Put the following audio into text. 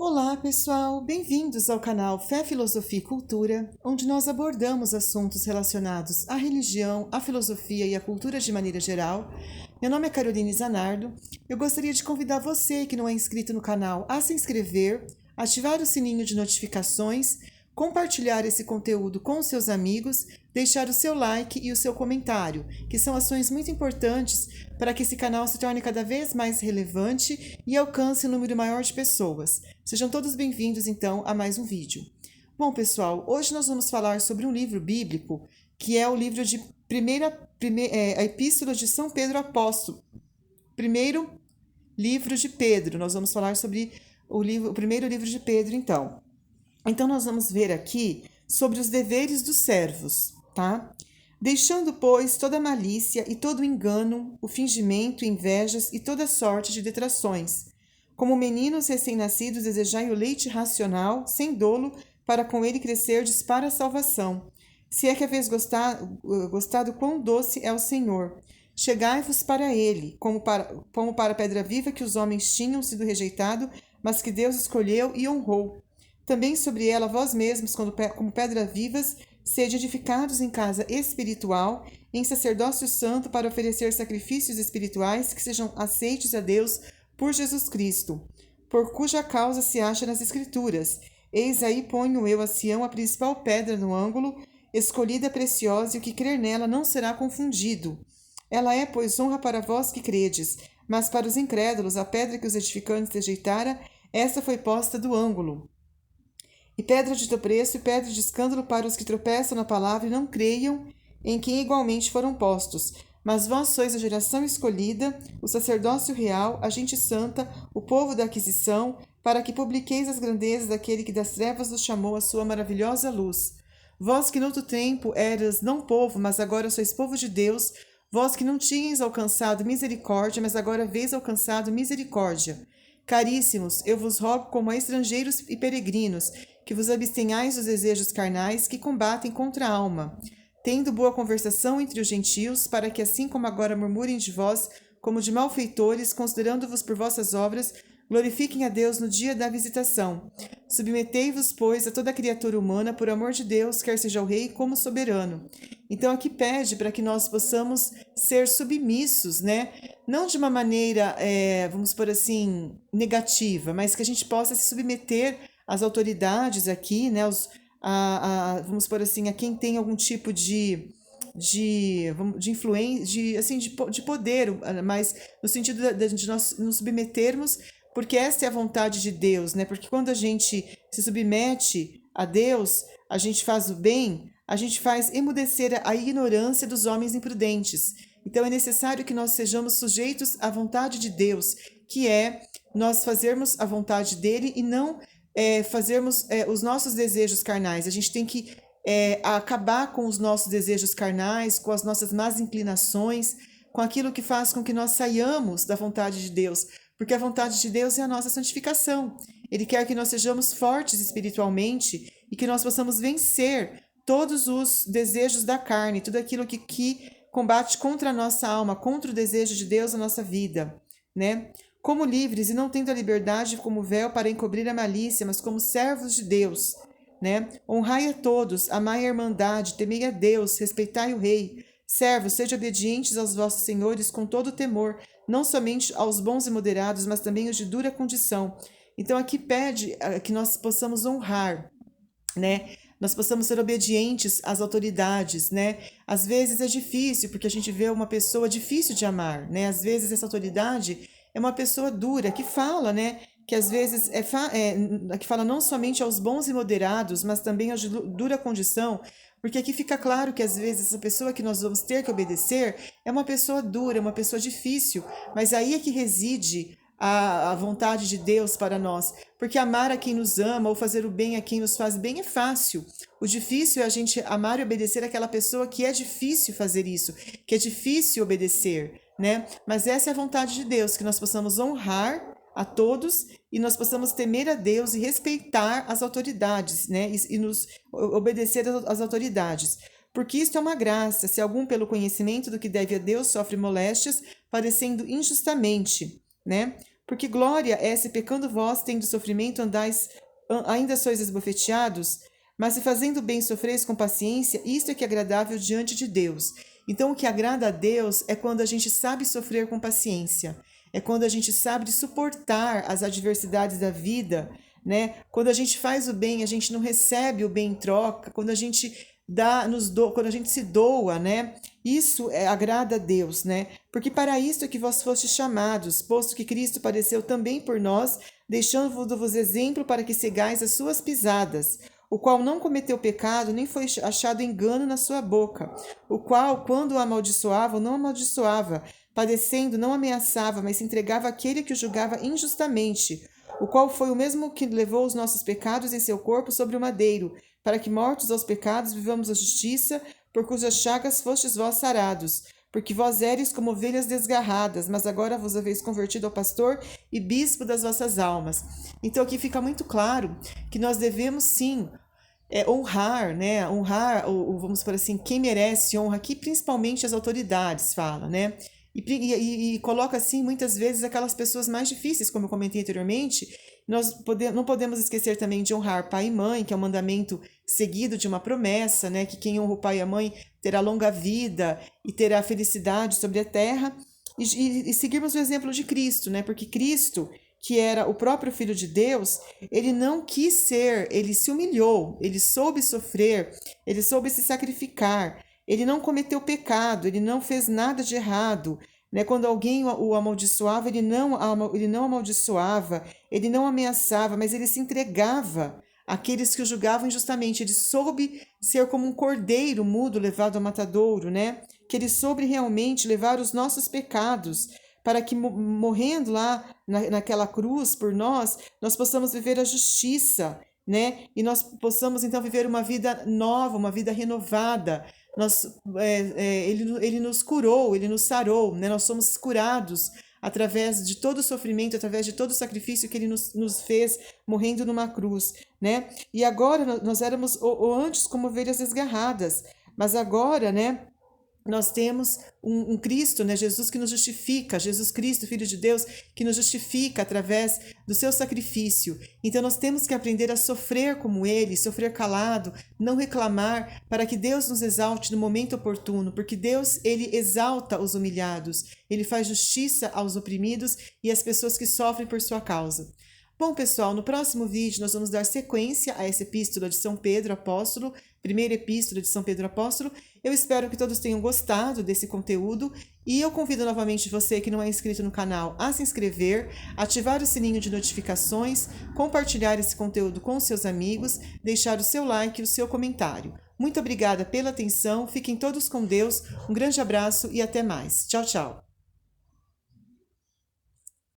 Olá, pessoal! Bem-vindos ao canal Fé, Filosofia e Cultura, onde nós abordamos assuntos relacionados à religião, à filosofia e à cultura de maneira geral. Meu nome é Caroline Zanardo. Eu gostaria de convidar você que não é inscrito no canal a se inscrever, ativar o sininho de notificações, compartilhar esse conteúdo com os seus amigos, deixar o seu like e o seu comentário, que são ações muito importantes para que esse canal se torne cada vez mais relevante e alcance um número maior de pessoas. Sejam todos bem-vindos, então, a mais um vídeo. Bom, pessoal, hoje nós vamos falar sobre um livro bíblico, que é o livro de a Epístola de São Pedro Apóstolo. Primeiro livro de Pedro. Nós vamos falar sobre o primeiro livro de Pedro, então. Então, nós vamos ver aqui sobre os deveres dos servos, tá? Deixando, pois, toda malícia e todo engano, o fingimento, invejas e toda sorte de detrações. Como meninos recém-nascidos, desejai o leite racional, sem dolo, para com ele crescerdes para a salvação. Se é que haveis gostado quão doce é o Senhor. Chegai-vos para ele, como para a pedra viva que os homens tinham sido rejeitado, mas que Deus escolheu e honrou. Também sobre ela vós mesmos, como pedras vivas, sede edificados em casa espiritual, em sacerdócio santo, para oferecer sacrifícios espirituais que sejam aceitos a Deus por Jesus Cristo, por cuja causa se acha nas Escrituras. Eis aí ponho eu a Sião a principal pedra no ângulo, escolhida preciosa, e o que crer nela não será confundido. Ela é, pois, honra para vós que credes, mas para os incrédulos, a pedra que os edificantes rejeitara, esta foi posta do ângulo. E pedra de tropeço e pedra de escândalo para os que tropeçam na palavra e não creiam, em quem igualmente foram postos. Mas vós sois a geração escolhida, o sacerdócio real, a gente santa, o povo da aquisição, para que publiqueis as grandezas daquele que das trevas nos chamou à sua maravilhosa luz. Vós que noutro tempo eras não povo, mas agora sois povo de Deus, vós que não tinhais alcançado misericórdia, mas agora veis alcançado misericórdia. Caríssimos, eu vos rogo como a estrangeiros e peregrinos, que vos abstenhais dos desejos carnais que combatem contra a alma, tendo boa conversação entre os gentios, para que assim como agora murmurem de vós, como de malfeitores, considerando-vos por vossas obras, glorifiquem a Deus no dia da visitação. Submetei-vos, pois, a toda criatura humana, por amor de Deus, quer seja o rei como soberano. Então aqui pede para que nós possamos ser submissos, né? Não de uma maneira, vamos por assim, negativa, mas que a gente possa se submeter às autoridades aqui, né? Vamos por assim, a quem tem algum tipo de influência, de poder, mas no sentido de nós nos submetermos, porque essa é a vontade de Deus, né? Porque quando a gente se submete a Deus, a gente faz o bem, a gente faz emudecer a ignorância dos homens imprudentes. Então é necessário que nós sejamos sujeitos à vontade de Deus, que é nós fazermos a vontade dele e não fazermos os nossos desejos carnais. A gente tem que acabar com os nossos desejos carnais, com as nossas más inclinações, com aquilo que faz com que nós saiamos da vontade de Deus, porque a vontade de Deus é a nossa santificação. Ele quer que nós sejamos fortes espiritualmente e que nós possamos vencer todos os desejos da carne, tudo aquilo que combate contra a nossa alma, contra o desejo de Deus na nossa vida, né? Como livres e não tendo a liberdade como véu para encobrir a malícia, mas como servos de Deus, né? Honrai a todos, amai a irmandade, temei a Deus, respeitai o rei. Servos, sejam obedientes aos vossos senhores com todo temor, não somente aos bons e moderados, mas também os de dura condição. Então aqui pede que nós possamos honrar, né? Nós possamos ser obedientes às autoridades, né? Às vezes é difícil, porque a gente vê uma pessoa difícil de amar, né? Às vezes essa autoridade é uma pessoa dura, que fala, né? Que às vezes que fala não somente aos bons e moderados, mas também aos de dura condição, porque aqui fica claro que às vezes essa pessoa que nós vamos ter que obedecer é uma pessoa dura, uma pessoa difícil, mas aí é que reside a vontade de Deus para nós, porque amar a quem nos ama ou fazer o bem a quem nos faz bem é fácil. O difícil é a gente amar e obedecer aquela pessoa que é difícil fazer isso, que é difícil obedecer, né? Mas essa é a vontade de Deus, que nós possamos honrar a todos e nós possamos temer a Deus e respeitar as autoridades, né? E nos obedecer às autoridades. Porque isto é uma graça, se algum pelo conhecimento do que deve a Deus sofre moléstias, padecendo injustamente, né? Porque glória é se pecando vós, tendo sofrimento, andais, ainda sois esbofeteados, mas se fazendo bem sofreis com paciência, isto é que é agradável diante de Deus. Então, o que agrada a Deus é quando a gente sabe sofrer com paciência, é quando a gente sabe suportar as adversidades da vida, né? Quando a gente faz o bem, a gente não recebe o bem em troca, quando a gente quando a gente se doa, né? Isso agrada a Deus, né? Porque para isto é que vós fostes chamados, posto que Cristo padeceu também por nós, deixando-vos exemplo para que sigais as suas pisadas, o qual não cometeu pecado, nem foi achado engano na sua boca, o qual, quando o amaldiçoavam, não amaldiçoava, padecendo, não ameaçava, mas se entregava àquele que o julgava injustamente, o qual foi o mesmo que levou os nossos pecados em seu corpo sobre o madeiro, para que, mortos aos pecados, vivamos a justiça, por cujas chagas fostes vós sarados. Porque vós éreis como ovelhas desgarradas, mas agora vos haveis convertido ao pastor e bispo das vossas almas. Então aqui fica muito claro que nós devemos sim honrar, né? Honrar, vamos por assim, quem merece honra, aqui principalmente as autoridades, fala, né? E coloca assim muitas vezes aquelas pessoas mais difíceis, como eu comentei anteriormente. Nós não podemos esquecer também de honrar pai e mãe, que é um mandamento seguido de uma promessa, né? Que quem honra o pai e a mãe terá longa vida e terá felicidade sobre a terra. E seguirmos o exemplo de Cristo, né? Porque Cristo, que era o próprio Filho de Deus, ele não quis ser, ele se humilhou, ele soube sofrer, ele soube se sacrificar. Ele não cometeu pecado, ele não fez nada de errado, né? Quando alguém o amaldiçoava, ele não amaldiçoava, ele não ameaçava, mas ele se entregava àqueles que o julgavam injustamente. Ele soube ser como um cordeiro mudo levado ao matadouro, né? Que ele soube realmente levar os nossos pecados, para que morrendo lá naquela cruz por nós possamos viver a justiça, né? E nós possamos então viver uma vida nova, uma vida renovada. Ele nos curou, ele nos sarou, né? Nós somos curados através de todo o sofrimento, através de todo o sacrifício que ele nos fez morrendo numa cruz, né? E agora nós éramos antes como ovelhas desgarradas, mas agora, né? Nós temos um Cristo, né? Jesus que nos justifica, Jesus Cristo, Filho de Deus, que nos justifica através do seu sacrifício. Então nós temos que aprender a sofrer como Ele, sofrer calado, não reclamar, para que Deus nos exalte no momento oportuno, porque Deus, Ele exalta os humilhados, Ele faz justiça aos oprimidos e às pessoas que sofrem por sua causa. Bom, pessoal, no próximo vídeo nós vamos dar sequência a essa epístola de São Pedro Apóstolo, primeira epístola de São Pedro Apóstolo. Eu espero que todos tenham gostado desse conteúdo e eu convido novamente você que não é inscrito no canal a se inscrever, ativar o sininho de notificações, compartilhar esse conteúdo com os seus amigos, deixar o seu like e o seu comentário. Muito obrigada pela atenção, fiquem todos com Deus, um grande abraço e até mais. Tchau, tchau!